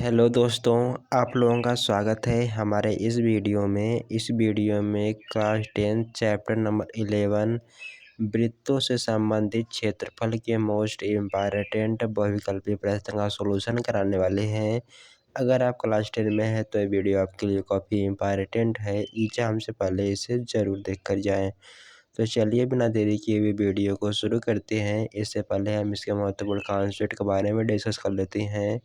Hello दोस्तों, आप लोगों का स्वागत है हमारे इस वीडियो में। क्लास 10 चैप्टर नंबर 11 वृत्तों से संबंधित क्षेत्रफल के मोस्ट इम्पॉर्टेंट बहुविकल्पीय प्रश्न का सॉल्यूशन कराने वाले हैं। अगर आप क्लास 10 में हैं तो ये वीडियो आपके लिए काफ़ी इम्पॉर्टेंट है। एग्जाम से पहले इसे ज़रूर देख कर जाएँ। तो चलिए बिना देरी किए हुए वीडियो को शुरू करते हैं। इससे पहले हम इसके महत्वपूर्ण कॉन्सेप्ट के बारे में डिस्कस कर लेते हैं,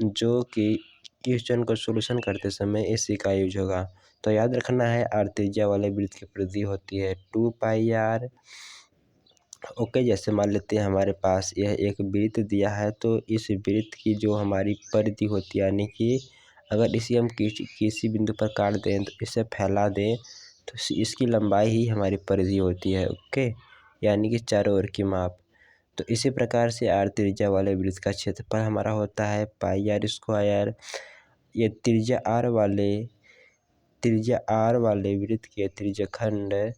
जो कि क्वेश्चन को सॉल्यूशन करते समय इसी का यूज होगा। तो याद रखना है, आर त्रिज्या वाले वृत्त की परिधि होती है 2πr। ओके, जैसे मान लेते हैं हमारे पास यह एक वृत्त दिया है, तो इस वृत्त की जो हमारी परिधि होती है, यानी कि अगर इसे हम किसी बिंदु पर काट दें तो इसे फैला दें तो इसकी लंबाई ही हमारी परिधि होती है। ओके, यानी कि चारों ओर की माप। तो इसी प्रकार से आर त्रिज्या वाले वृत्त का क्षेत्रफल हमारा होता है πr²। ये त्रिज्या आर वाले वृत्त के त्रिज्यखंड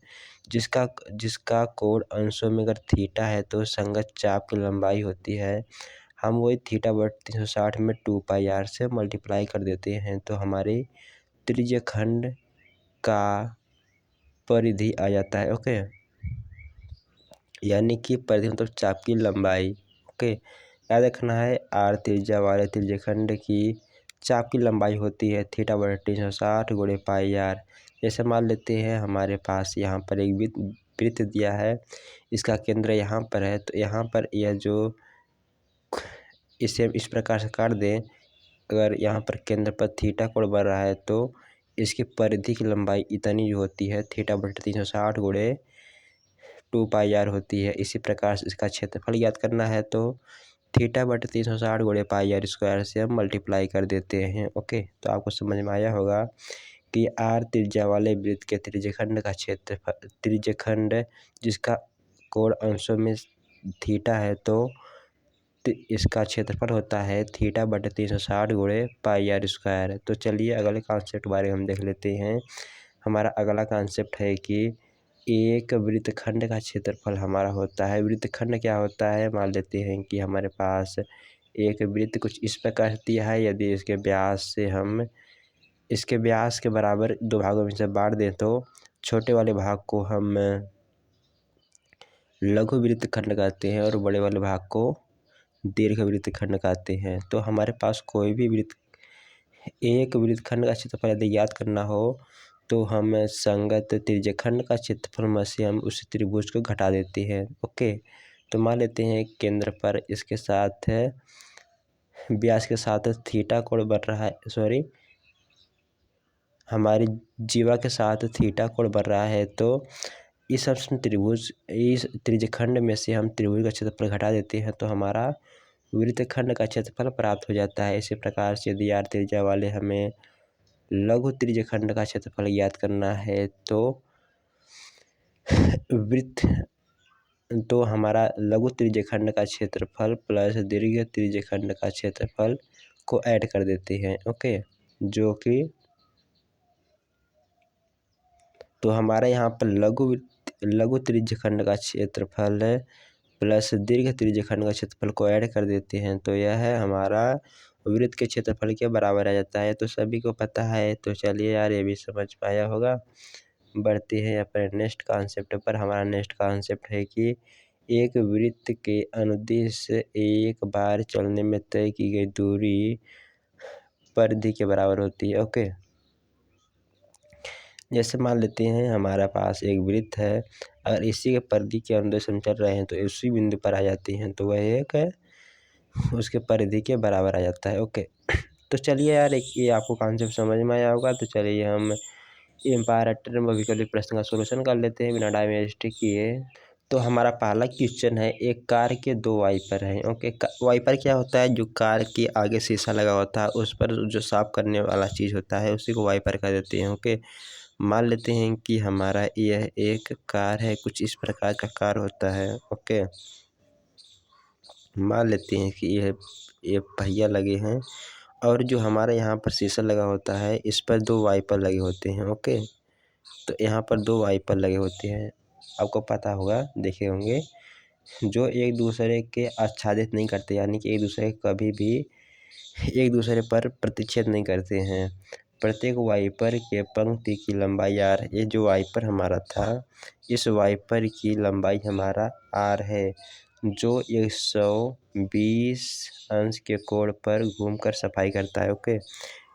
जिसका कोण अंशों में अगर थीटा है तो संगत चाप की लंबाई होती है। हम वही θ/360 में 2πr से मल्टीप्लाई कर देते हैं तो हमारे त्रिज्यखंड का परिधि आ जाता है। ओके, यानी कि परिधि मतलब चाप की लंबाई। ओके, याद रखना है, आर त्रिज्या वाले त्रिज्यखंड की चाप की लंबाई होती है θ/360 गुणे πr। जैसे मान लेते हैं हमारे पास यहाँ पर एक वृत्त दिया है, इसका केंद्र यहाँ पर है, तो यहाँ पर यह जो इसे इस प्रकार से काट दें, अगर यहाँ पर केंद्र पर थीटा कोण बन रहा है तो इसकी परिधि की लंबाई इतनी होती है θ/360 गुणे 2πr होती है। इसी प्रकार से इसका क्षेत्रफल ज्ञात करना है तो θ/360 गुणे πr² से हम मल्टीप्लाई कर देते हैं। ओके, तो आपको समझ में आया होगा कि आर त्रिज्या वाले वृत्त के त्रिज्यखंड जिसका कोण अंशों में थीटा है तो इसका क्षेत्रफल होता है θ/360 गुणे πr²। तो चलिए अगले कॉन्सेप्ट के बारे में हम देख लेते हैं। हमारा अगला कॉन्सेप्ट है कि एक वृत्तखंड का क्षेत्रफल हमारा होता है। वृत्तखंड क्या होता है, मान लेते हैं कि हमारे पास एक वृत्त कुछ इस प्रकार दिया है। यदि इसके व्यास के बराबर दो भागों में से बांट दें तो छोटे वाले भाग को हम लघु वृत्तखंड कहते हैं और बड़े वाले भाग को दीर्घ वृत्तखंड कहते हैं। तो हमारे पास कोई भी एक वृत्तखंड का क्षेत्रफल यदि ज्ञात करना हो तो हम संगत त्रिज्यखंड का क्षेत्रफल में से हम उस त्रिभुज को घटा देते हैं। ओके, तो मान लेते हैं केंद्र पर इसके साथ व्यास के साथ थीटा कोण बन रहा है, हमारी जीवा के साथ थीटा कोण बन रहा है, तो इस त्रिज्यखंड में से हम त्रिभुज का क्षेत्रफल घटा देते हैं तो हमारा वृत्तखंड का क्षेत्रफल प्राप्त हो जाता है। इसी प्रकार से यदि आर त्रिज्या वाले हमें लघु त्रिज्यखंड का क्षेत्रफल ज्ञात करना है तो हमारा लघु त्रिज्यखंड का क्षेत्रफल प्लस दीर्घ त्रिज्यखंड का क्षेत्रफल को ऐड कर देते हैं। ओके, जो कि तो हमारा यहाँ पर लघु त्रिज्यखंड का क्षेत्रफल प्लस दीर्घ त्रिज्यखंड का क्षेत्रफल को ऐड कर देते हैं तो यह है हमारा वृत्त के क्षेत्रफल के बराबर आ जाता है। तो सभी को पता है, तो चलिए यार ये भी समझ पाया होगा। बढ़ते हैं अपने नेक्स्ट कॉन्सेप्ट पर। हमारा नेक्स्ट कॉन्सेप्ट है कि एक वृत्त के अनुदिश एक बार चलने में तय की गई दूरी परिधि के बराबर होती है। ओके, जैसे मान लेते हैं हमारा पास एक वृत्त है, अगर इसी के परिधि के अनुदेश हम चल रहे हैं तो उसी बिंदु पर आ जाती हैं तो वह एक उसके परिधि के बराबर आ जाता है। ओके, तो चलिए यार ये आपको कॉन्सेप्ट समझ में आया होगा। तो चलिए हम इम्पैरेटर बहुविकल्पीय प्रश्न का सॉल्यूशन कर लेते हैं बिना टाइम वेस्ट किए। तो हमारा पहला क्वेश्चन है, एक कार के दो वाइपर हैं। ओके, वाइपर क्या होता है, जो कार के आगे शीशा लगा होता है उस पर जो साफ करने वाला चीज़ होता है उसी को वाइपर कह देते हैं। ओके, मान लेते हैं कि हमारा यह एक कार है, कुछ इस प्रकार का कार होता है। ओके, मान लेते हैं कि ये पहिया लगे हैं और जो हमारा यहाँ पर शीशा लगा होता है इस पर दो वाइपर लगे होते हैं। ओके, तो यहाँ पर दो वाइपर लगे होते हैं, आपको पता होगा, देखे होंगे, जो एक दूसरे के आच्छादित नहीं करते, यानी कि एक दूसरे के कभी भी एक दूसरे पर प्रतिच्छेद नहीं करते हैं। प्रत्येक वाइपर के पंक्ति की लंबाई r, ये जो वाइपर हमारा था इस वाइपर की लंबाई हमारा r है, जो 120 अंश के कोण पर घूमकर सफाई करता है। ओके,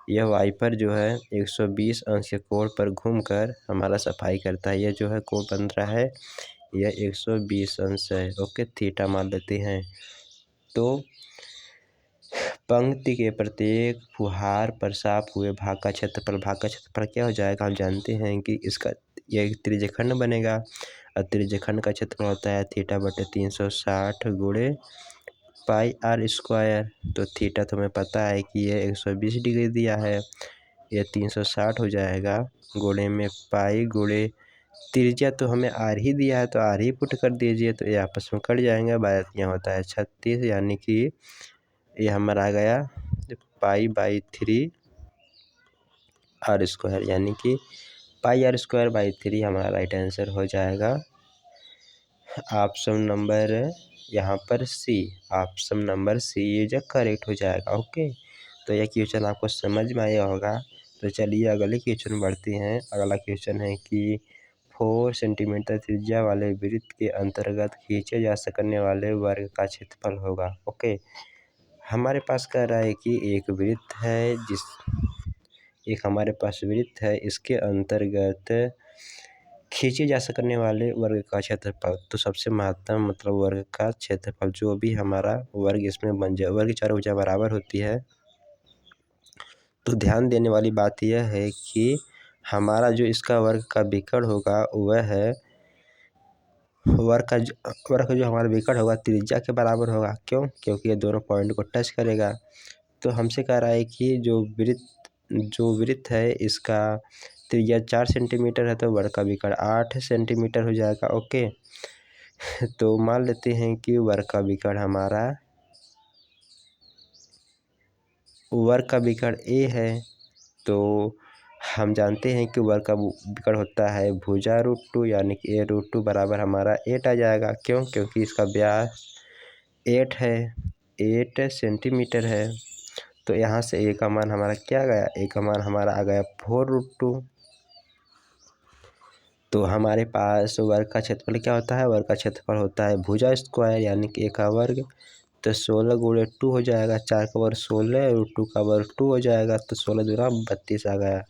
यह वाइपर जो है 120 अंश के कोण पर घूमकर हमारा सफाई करता है। यह जो है कोण बन रहा है यह 120 अंश है। ओके, थीटा मान लेते हैं। तो पंक्ति के प्रत्येक फुहार पर साफ हुए भाग का क्षेत्रफल क्या हो जाएगा, हम जानते हैं कि इसका यह त्रिज्यखंड बनेगा और त्रिज्यखंड का क्षेत्रफल होता है थीटा बटे 360 गुणे पाई आर स्क्वायर। तो थीटा तो हमें पता है कि यह 120 डिग्री दिया है, यह 360 हो जाएगा गुणे में पाई गुणे त्रिज्या तो हमें आर ही दिया है तो आर ही पुट कर दीजिए, तो ये आपस में कट जाएंगे, बारतियाँ होता है 36, यानी कि ये हमारा आ गया पाई/3 आर स्क्वायर, यानी कि पाई आर स्क्वायर बाई 3 हमारा राइट आंसर हो जाएगा। ऑप्शन नंबर यहाँ पर सी, ऑप्शन नंबर सी ये जो करेक्ट हो जाएगा। ओके, तो यह क्वेश्चन आपको समझ में आया होगा। तो चलिए अगले क्वेश्चन बढ़ते हैं। अगला क्वेश्चन है कि 4 सेंटीमीटर त्रिज्या वाले वृत्त के अंतर्गत खींचे जा सकने वाले वर्ग का क्षेत्रफल होगा। ओके, हमारे पास कह रहा है कि एक वृत्त है हमारे पास वृत्त है, इसके अंतर्गत खींचे जा सकने वाले वर्ग का क्षेत्रफल। तो सबसे महत्तम मतलब वर्ग का क्षेत्रफल जो भी हमारा वर्ग इसमें बन जाए, वर्ग चारों भुजा बराबर होती है। तो ध्यान देने वाली बात यह है कि हमारा जो इसका वर्ग का विकर्ण होगा वह है वर्ग जो हमारा विकर्ण होगा त्रिज्या के बराबर होगा। क्यों? क्योंकि ये दोनों पॉइंट को टच करेगा। तो हमसे कह रहा है कि जो वृत्त है इसका त्रिज्या 4 सेंटीमीटर है, तो वर्ग का विकर्ण 8 सेंटीमीटर हो जाएगा। ओके, तो मान लेते हैं कि वर्ग का विकर्ण ए है। तो हम जानते हैं कि वर्ग का विकर्ण होता है भुजा √2, यानी कि a√2 बराबर हमारा 8 आ जाएगा। क्यों? क्योंकि इसका व्यास 8 है, 8 सेंटीमीटर है। तो यहाँ से a का मान हमारा क्या गया, a का मान हमारा आ गया 4√2। तो हमारे पास वर्ग का क्षेत्रफल क्या होता है, वर्ग का क्षेत्रफल होता है भुजा स्क्वायर, यानी कि a का वर्ग। तो 16 गुणे 2 हो जाएगा, 4 का वर्ग 16 और 2 का वर्ग 2 हो जाएगा, तो 16 दूना 32 आ गया,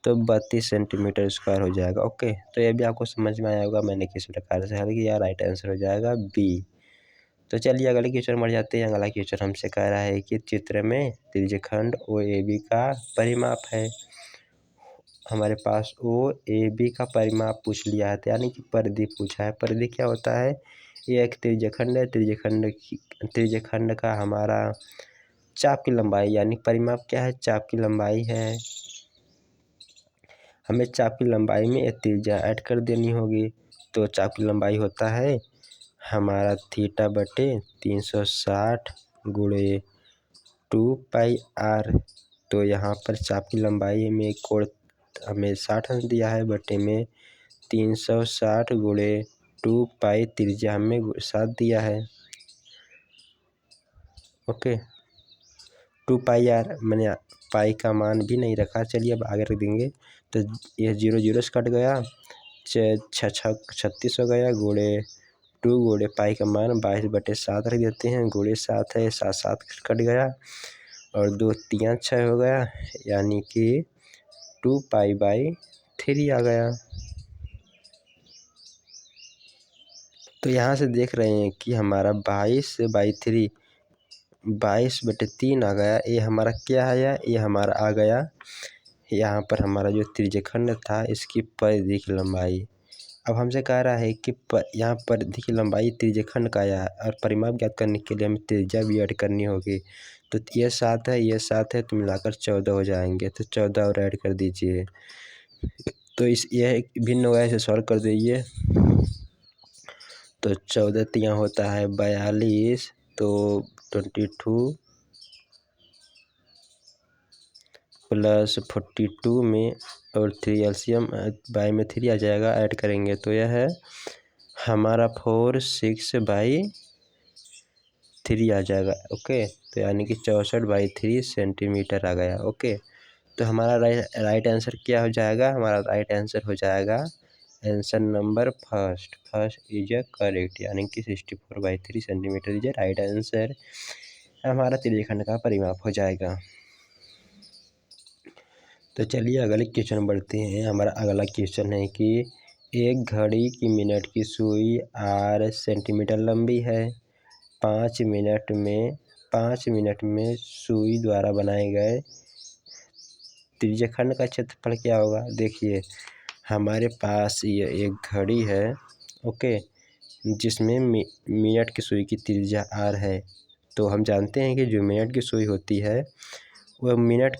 तो 32 सेंटीमीटर स्क्वायर हो जाएगा। ओके, तो ये भी आपको समझ में आया होगा मैंने किस प्रकार से हल किया। राइट आंसर हो जाएगा बी। तो चलिए अगले क्वेश्चन बढ़ जाते हैं। अगला क्वेश्चन हमसे कह रहा है कि चित्र में त्रिज्यखंड OAB का परिमाप है। हमारे पास OAB का परिमाप पूछ लिया है, यानी कि परिधि पूछा है। परिधि क्या होता है, ये एक त्रिज्यखंड है, त्रिज्यखंड का हमारा चाप की लंबाई, यानी परिमाप क्या है, चाप की लंबाई है। हमें चाप की लंबाई में त्रिज्या ऐड कर देनी होगी। तो चाप की लंबाई होता है हमारा थीटा बटे 360 गुणे 2 पाई आर। तो यहाँ पर चाप की लंबाई में कोण हमें 60 अंश दिया है, बटे में 360 गुणे 2 पाई त्रिज्या हमें 7 दिया है। ओके, 2 पाई आर मैंने पाई का मान भी नहीं रखा, चलिए अब आगे रख देंगे। तो यह 0 0 से कट गया, 36 हो गया, गुणे 2 गुणे पाई का मान 22/7 रख देते हैं, गुणे 7 है, 7 7 कट गया और 2 3 6 हो गया, यानी कि 2 पाई/3 आ गया। तो यहाँ से देख रहे हैं कि हमारा 22/3 22/3 आ गया। ये हमारा क्या आया, ये हमारा आ गया यहाँ पर हमारा जो त्रिज्यखंड था इसकी परिधि की लंबाई। अब हमसे कह रहा है कि यहाँ परिधि की लंबाई त्रिज्यखंड का आया और परिमाप ज्ञात करने के लिए हमें त्रिज्या भी ऐड करनी होगी। तो ये 7 है, ये 7 है, तो मिलाकर 14 हो जाएंगे, तो 14 और ऐड कर दीजिए। तो यह भिन्न हुआ है, इसे सॉल्व कर दीजिए। तो 14 तिया होता है 42, तो 22 प्लस 42 में और 3 एलसीएम बाई में 3 आ जाएगा, ऐड करेंगे तो यह है हमारा 4 6 3 आ जाएगा। ओके, तो यानी कि 64/3 सेंटीमीटर आ गया। ओके, तो हमारा राइट आंसर क्या हो जाएगा? हमारा राइट आंसर हो जाएगा answer number first is A correct, यानी कि 64/3 centimetre is a right answer. हमारा त्रिज्यखंड का परिमाप हो जाएगा। तो चलिए अगले क्वेश्चन बढ़ते हैं। हमारा अगला क्वेश्चन है कि एक घड़ी की मिनट की सुई 8 सेंटीमीटर लंबी है। 5 मिनट में सुई द्वारा बनाए गए त्रिज्यखंड का क्षेत्रफल क्या होगा? देखिए, हमारे पास ये एक घड़ी है। ओके, जिसमें मिनट की सुई की त्रिज्या r है। तो हम जानते हैं कि जो मिनट की सुई होती है वह मिनट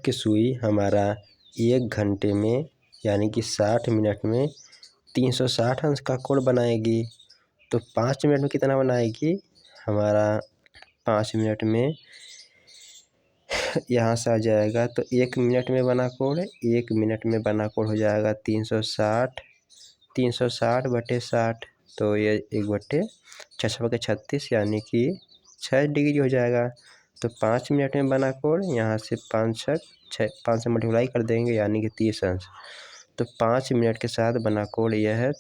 की सुई हमारा 1 घंटे में यानी कि 60 मिनट में 360 अंश का कोण बनाएगी। तो 5 मिनट में कितना बनाएगी? हमारा 5 मिनट में यहाँ से आ जाएगा तो 1 मिनट में बना कोण हो जाएगा 360/60। तो ये 1/6 यानी कि 6 डिग्री हो जाएगा। तो 5 मिनट में बना कोण यहाँ से 5 से मल्टीप्लाई कर देंगे यानी कि 30 अंश। तो 5 मिनट के साथ बना कोण यह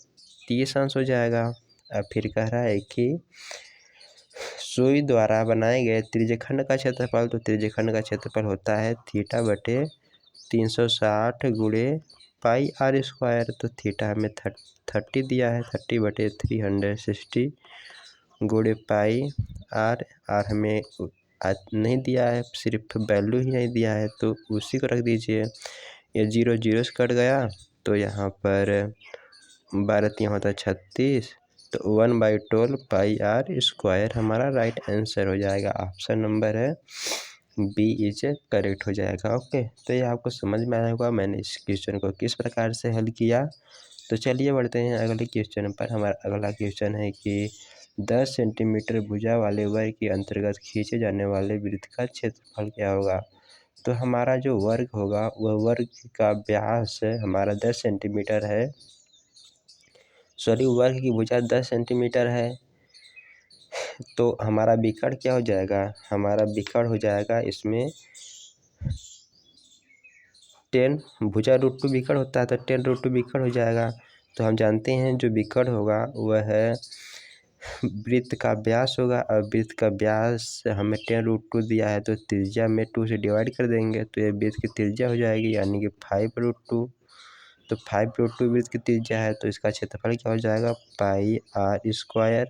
30 अंश हो जाएगा। अब फिर कह रहा है कि सुई द्वारा बनाए गए त्रिज्यखंड का क्षेत्रफल। तो त्रिज्यखंड का क्षेत्रफल होता है θ/360 गुणे πr²। तो थीटा हमें 30 दिया है, 30/360 गुणे πr। हमें नहीं दिया है, सिर्फ वैल्यू ही नहीं दिया है, तो उसी को रख दीजिए। ये 0 0 से कट गया तो यहाँ पर 12 होता है 36। तो 1/12 πr² हमारा राइट आंसर हो जाएगा। ऑप्शन नंबर है बी इज करेक्ट हो जाएगा। ओके, तो ये आपको समझ में आया होगा मैंने इस क्वेश्चन को किस प्रकार से हल किया। तो चलिए बढ़ते हैं अगले क्वेश्चन पर। हमारा अगला क्वेश्चन है कि 10 सेंटीमीटर भुजा वाले वर्ग के अंतर्गत खींचे जाने वाले वृत्त का क्षेत्रफल क्या होगा? तो हमारा जो वर्ग होगा वह वर्ग का व्यास हमारा 10 सेंटीमीटर है। वर्ग की भुजा 10 सेंटीमीटर है। तो हमारा विकर्ण क्या हो जाएगा? हमारा विकर्ण हो जाएगा इसमें 10 भुजा √2 विकर्ण होता है तो 10√2 विकर्ण हो जाएगा। तो हम जानते हैं जो विकर्ण होगा वह है वृत्त का व्यास होगा, और वृत्त का व्यास हमें 10√2 दिया है तो त्रिज्या में 2 से डिवाइड कर देंगे तो ये वृत्त की त्रिज्या हो जाएगी यानी कि 5√2। तो 5√2 वृत्त की त्रिज्या है तो इसका क्षेत्रफल क्या हो जाएगा? πr²।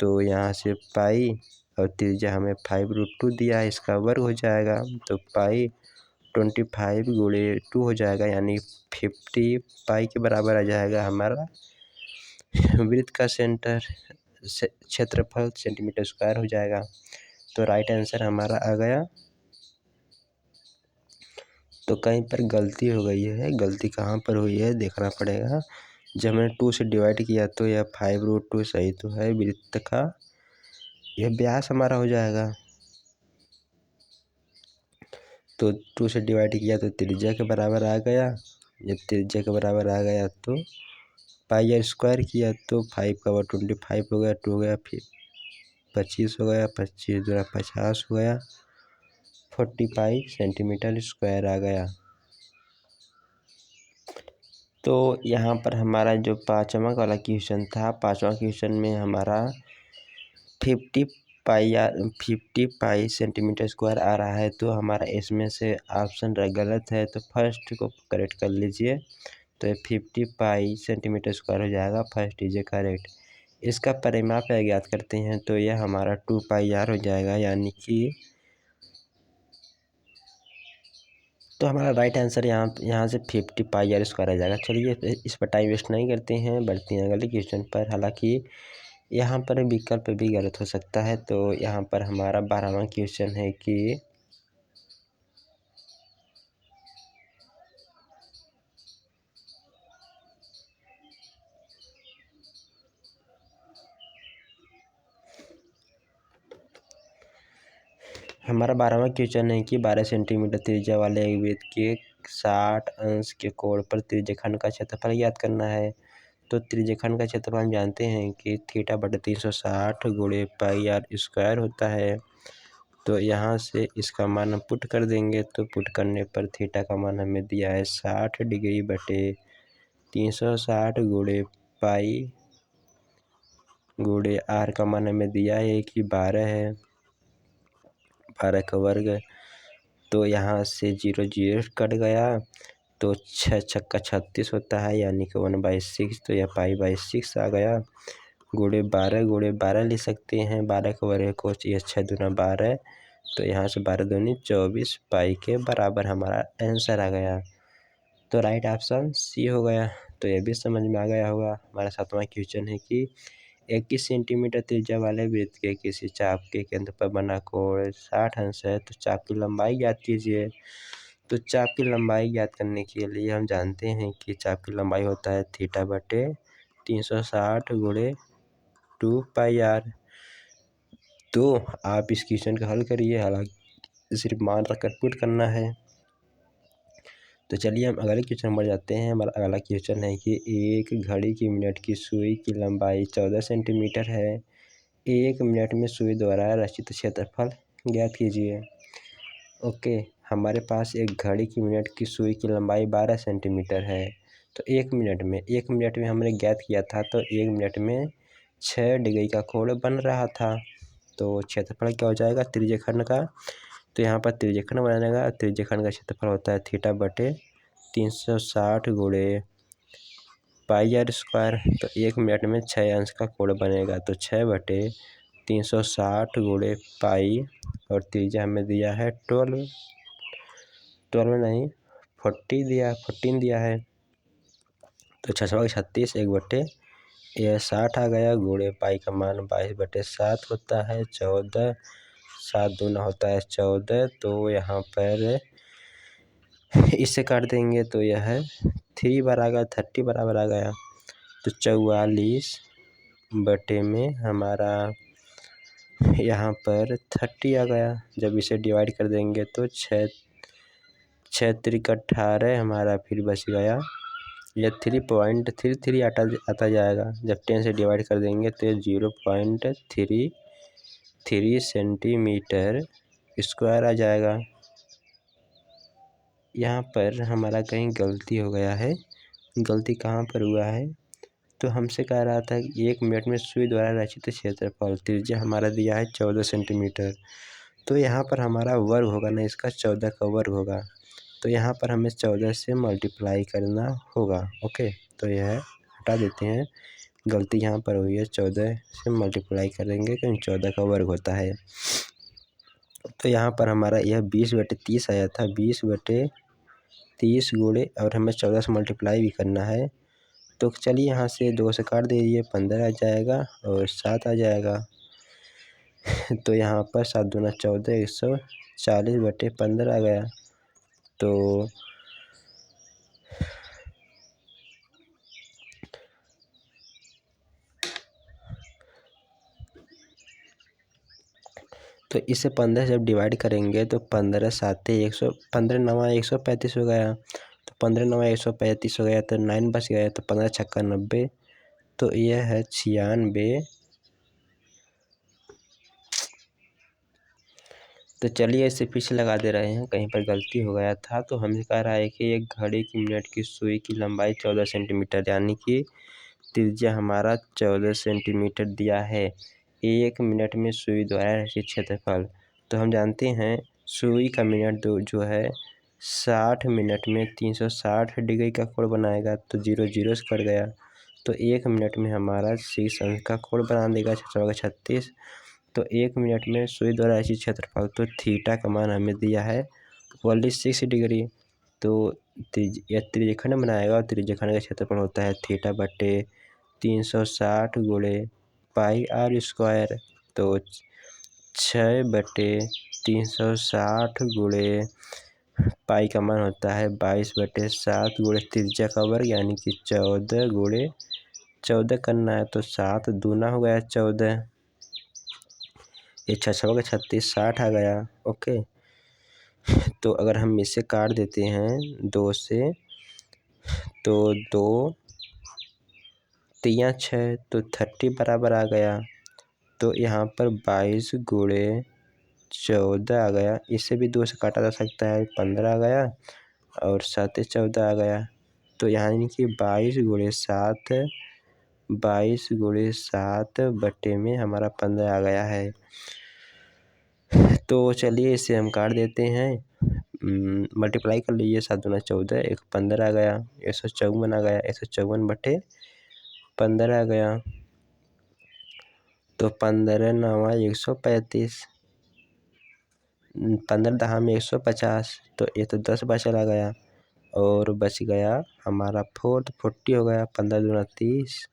तो यहाँ से पाई और त्रिज्या हमें 5√2 दिया है, इसका वर्ग हो जाएगा। तो पाई 25 गुणे 2 हो जाएगा यानी 50 पाई के बराबर आ जाएगा हमारा वृत्त का क्षेत्रफल सेंटीमीटर² हो जाएगा। तो राइट आंसर हमारा आ गया। तो कहीं पर गलती हो गई है, गलती कहाँ पर हुई है देखना पड़ेगा। जब हमने 2 से डिवाइड किया तो यह 5√2 सही तो है, वृत्त का यह व्यास हमारा हो जाएगा। तो 2 से डिवाइड किया तो त्रिज्या के बराबर आ गया। जब त्रिज्या के बराबर आ गया तो πr² किया तो 5 का 25 हो गया, 2 हो गया, फिर 25 हो गया, 25 दूना 50 हो गया, 45 सेंटीमीटर² आ गया। तो यहाँ पर हमारा जो 5वां वाला क्वेश्चन था, 5वां क्वेश्चन में हमारा 50 पाई सेंटीमीटर² आ रहा है। तो हमारा इसमें से ऑप्शन गलत है तो फर्स्ट को करेक्ट कर लीजिए। तो 50 पाई सेंटीमीटर² हो जाएगा, फर्स्ट इज ए करेक्ट। इसका परिमाप ज्ञात करते हैं तो यह हमारा 2πr हो जाएगा यानी कि। तो हमारा राइट आंसर यहाँ से 50 πr² आ जाएगा। चलिए इस पर टाइम वेस्ट नहीं करते हैं, बढ़ते हैं अगले क्वेश्चन पर। हालांकि यहाँ पर विकल्प भी गलत हो सकता है। तो यहाँ पर हमारा 12वां क्वेश्चन है कि हमारा 12वां क्वेश्चन है कि 12 सेंटीमीटर त्रिज्या वाले एक वृत्त के 60 अंश के कोण पर त्रिज्यखंड का क्षेत्रफल ज्ञात करना है। तो त्रिज्यखंड का क्षेत्रफल हम जानते हैं कि थीटा बटे 360 गुणे पाई आर स्क्वायर होता है। तो यहाँ से इसका मान हम पुट कर देंगे, तो पुट करने पर थीटा का मान हमें दिया है 60 डिग्री बटे 360 गुणे पाई गुणे आर का मान हमें दिया है कि 12 है, 12 का वर्ग। तो यहाँ से 0 0 कट गया, तो 6 छक्का 36 होता है, यानी कि 1/6। तो यह पाई/6 आ गया। गुणे 12 ले सकते हैं, 12 का वर्ग को, यह 6 दूना 12। तो यहाँ से 12 दूनी 24 पाई के बराबर हमारा आंसर आ गया। तो राइट ऑप्शन सी हो गया। तो यह भी समझ में आ गया होगा। हमारा 7वां क्वेश्चन है कि 21 सेंटीमीटर त्रिज्या वाले वृत्त के किसी चाप के केंद्र पर बना कोण 60 अंश है, तो चाप की लंबाई ज्ञात कीजिए। तो चाप की लंबाई ज्ञात करने के लिए हम जानते हैं कि चाप की लंबाई होता है थीटा बटे 360 गुणे 2 पाई आर। तो आप इस क्वेश्चन का हल करिए, हालांकि सिर्फ मान रखकर पुट करना है। तो चलिए हम अगले क्वेश्चन में बढ़ जाते हैं। हमारा अगला क्वेश्चन है कि एक घड़ी की मिनट की सुई की लंबाई 14 सेंटीमीटर है। 1 मिनट में सुई द्वारा रचित क्षेत्रफल ज्ञात कीजिए। ओके, हमारे पास एक घड़ी की मिनट की सुई की लंबाई 12 सेंटीमीटर है। तो 1 मिनट में हमने ज्ञात किया था, तो 1 मिनट में 6 डिग्री का कोण बन रहा था। तो क्षेत्रफल क्या हो जाएगा त्रिज्यखंड का। तो यहाँ पर त्रिज्यखंड बनाएगा, त्रिज्यखंड का क्षेत्रफल होता है थीटा बटे 360 गुणे पाई आर स्क्वायर। तो 1 मिनट में 6 अंश का कोण बनेगा, तो 6 बटे 360 गुणे पाई, और त्रिज्या हमें दिया है 12 नहीं 14 दिया है। तो 6 36 1 बटे यह 60 आ गया, गुणे पाई का मान 22/7 होता है, 14, 7 दूना होता है 14। तो यहाँ पर इससे काट देंगे, तो यह 3 बार आ गया, 30 बराबर आ गया। तो 44 बटे में हमारा यहाँ पर 30 आ गया। जब इसे डिवाइड कर देंगे तो 6 3 18 हमारा फिर बच गया, यह 3.33 आता जाएगा। जब 10 से डिवाइड कर देंगे तो 0.33 सेंटीमीटर स्क्वायर आ जाएगा। यहाँ पर हमारा कहीं गलती हो गया है। गलती कहाँ पर हुआ है, तो हमसे कह रहा था कि 1 मिनट में सुई द्वारा रचित क्षेत्रफल, त्रिज्या हमारा दिया है 14 सेंटीमीटर। तो यहाँ पर हमारा वर्ग होगा ना, इसका 14 का वर्ग होगा। तो यहाँ पर हमें 14 से मल्टीप्लाई करना होगा। ओके, तो यह हटा देते हैं, गलती यहाँ पर हुई है, 14 से मल्टीप्लाई करेंगे क्योंकि 14 का वर्ग होता है। तो यहाँ पर हमारा यह 20/30 आया था, 20/30 गुणे, और हमें 14 से मल्टीप्लाई भी करना है। तो चलिए यहाँ से 2 से काट दीजिए, 15 आ जाएगा और 7 आ जाएगा। तो यहाँ पर 7 दूना 14, 140/15 आ गया। तो इसे 15 जब डिवाइड करेंगे तो 15 7 15 9 135 हो गया। तो 15 9 135 हो गया, तो 9 बच गया, तो 15 छक्का 90। तो यह है 96। तो चलिए इसे फिर से लगा दे रहे हैं, कहीं पर गलती हो गया था। तो हमें कह रहा है कि एक घड़ी की मिनट की सुई की लंबाई 14 सेंटीमीटर, यानी कि त्रिज्या हमारा 14 सेंटीमीटर दिया है। 1 मिनट में सुई द्वारा रचित क्षेत्रफल, तो हम जानते हैं सुई का मिनट जो है 60 मिनट में 360 डिग्री का कोण बनाएगा। तो 0 0 से कट गया, तो 1 मिनट में हमारा 6 अंश का कोण बना देगा, 36। तो 1 मिनट में सुई द्वारा रचित क्षेत्रफल, तो थीटा का मान हमें दिया है 46 डिग्री। तो यह त्रिज्यखंड बनाएगा, और त्रिज्यखंड का क्षेत्रफल होता है थीटा बटे 360 गुणे पाई आर स्क्वायर। तो 6/360 गुणे पाई का मान होता है 22/7 गुणे त्रिज्या का वर्ग, यानी कि 14 गुणे 14 करना है। तो 7 दूना हो गया 14, ये 6 का 36, 60 आ गया। ओके, तो अगर हम इसे काट देते हैं 2 से, तो 2 तो यहाँ 6 तो 30 बराबर आ गया। तो यहाँ पर 22 गुणे 14 आ गया। इसे भी 2 से काटा जा सकता है, 15 आ गया और 7 14 आ गया। तो यानी कि 22 गुणे 7 बटे में हमारा 15 आ गया है। तो चलिए इसे हम काट देते हैं, मल्टीप्लाई कर लीजिए। 7 दूना 14, एक 15 आ गया, 154 आ गया, 154 बटे 15 आ गया। तो 15 9 135, 15 10 में 150, तो ये तो 10 बचा गया और बच गया हमारा 4, तो 40 हो गया। 15 दूना 30,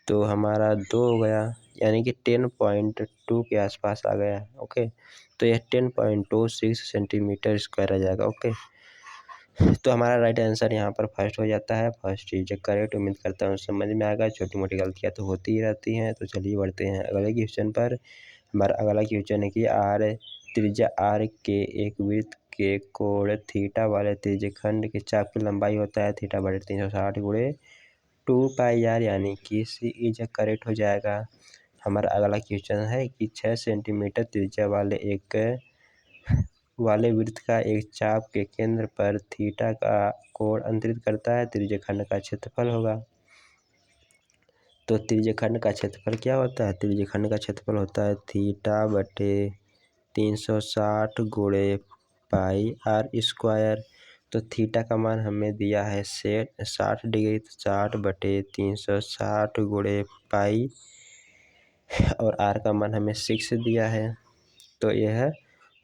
तो हमारा 2 हो गया, यानी कि 10.2 के आसपास आ गया। ओके, तो यह 10.26 सेंटीमीटर स्क्वायर आ जाएगा। ओके, तो हमारा राइट आंसर यहाँ पर फर्स्ट हो जाता है। First is correct. उम्मीद करता हूँ समझ में आएगा। छोटी मोटी गलतियाँ तो होती ही रहती हैं। तो चलिए बढ़ते हैं अगले क्वेश्चन पर। हमारा अगला क्वेश्चन है कि त्रिज्या आर के एक वृत्त के कोण थीटा वाले त्रिज्यखंड के चाप की लंबाई होता है थीटा बटे 360 गुणे 2 पाई आर, यानी कि सी इज करेक्ट हो जाएगा। हमारा अगला क्वेश्चन है कि 6 सेंटीमीटर त्रिज्या वाले वृत्त का एक चाप के केंद्र पर थीटा का कोण अंतरित करता है, त्रिज्यखंड का क्षेत्रफल होगा। तो त्रिज्यखंड का क्षेत्रफल क्या होता है? त्रिज्यखंड का क्षेत्रफल होता है थीटा बटे 360 गुणे पाई आर स्क्वायर। तो थीटा का मान हमें दिया है 60 डिग्री, 60 बटे 360 गुणे पाई, और आर का मान हमें 6 दिया है। तो यह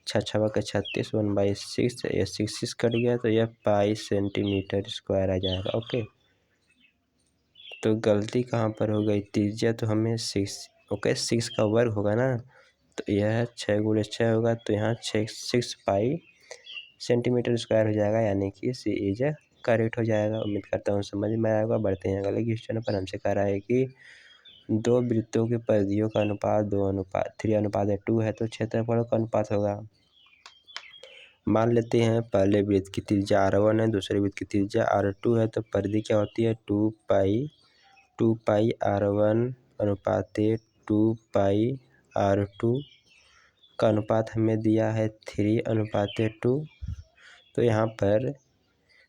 6 के 36, 1/6, ये 6 कट गया, तो यह पाई सेंटीमीटर स्क्वायर आ जाएगा। ओके, तो गलती कहाँ पर हो गई? त्रिज्या तो हमें 6, ओके 6 का वर्ग होगा ना, तो यह 6 गुणे 6 होगा, तो यहाँ 6 पाई सेंटीमीटर स्क्वायर हो जाएगा, यानी कि सी इज करेक्ट हो जाएगा। उम्मीद करता हूँ समझ में आएगा। बढ़ते हैं अगले क्वेश्चन पर। हमसे कह रहा है कि दो वृत्तों की परिधियों का अनुपात 3:2 है, तो क्षेत्रफल का अनुपात होगा। मान लेते हैं पहले वृत्त की त्रिज्या r1 है, दूसरे वृत्त की त्रिज्या r2 है। तो परिधि क्या होती है? 2 पाई r1 अनुपाते 2 पाई r2 का अनुपात हमें दिया है 3:2। तो यहाँ पर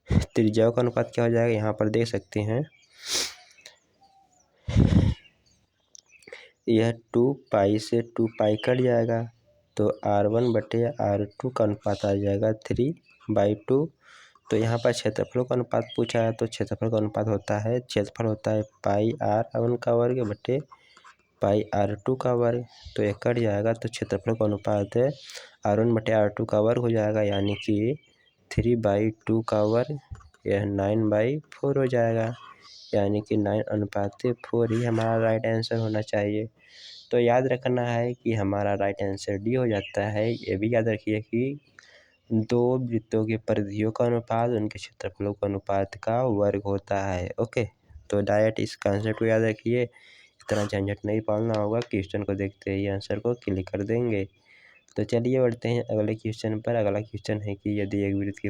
त्रिज्याओं का अनुपात क्या हो जाएगा? यहाँ पर देख सकते हैं, यह 2 पाई से 2 पाई कट जाएगा, तो r1 बटे r2 का अनुपात आ जाएगा 3/2। तो यहाँ पर क्षेत्रफलों का अनुपात पूछा है, तो क्षेत्रफल का अनुपात होता है पाई r1 का वर्ग बटे पाई r2 का वर्ग। तो यह कट जाएगा, तो क्षेत्रफल का अनुपात r1 बटे r2 का वर्ग हो जाएगा, यानी कि 3/2 का वर्ग, यह 9/4 हो जाएगा, यानी कि 9:4 ही हमारा राइट आंसर होना चाहिए। तो याद रखना है कि हमारा राइट आंसर डी हो जाता है। ये भी याद रखिए कि दो वृत्तों की परिधियों का अनुपात उनके क्षेत्रफलों का अनुपात का वर्ग होता है। ओके, तो डायरेक्ट इस कॉन्सेप्ट को याद रखिए, इतना झंझट नहीं पालना होगा। क्वेश्चन को देखते ही आंसर को क्लिक कर देंगे। तो चलिए बढ़ते हैं अगले क्वेश्चन पर। अगला क्वेश्चन है कि यदि एक वृत्त की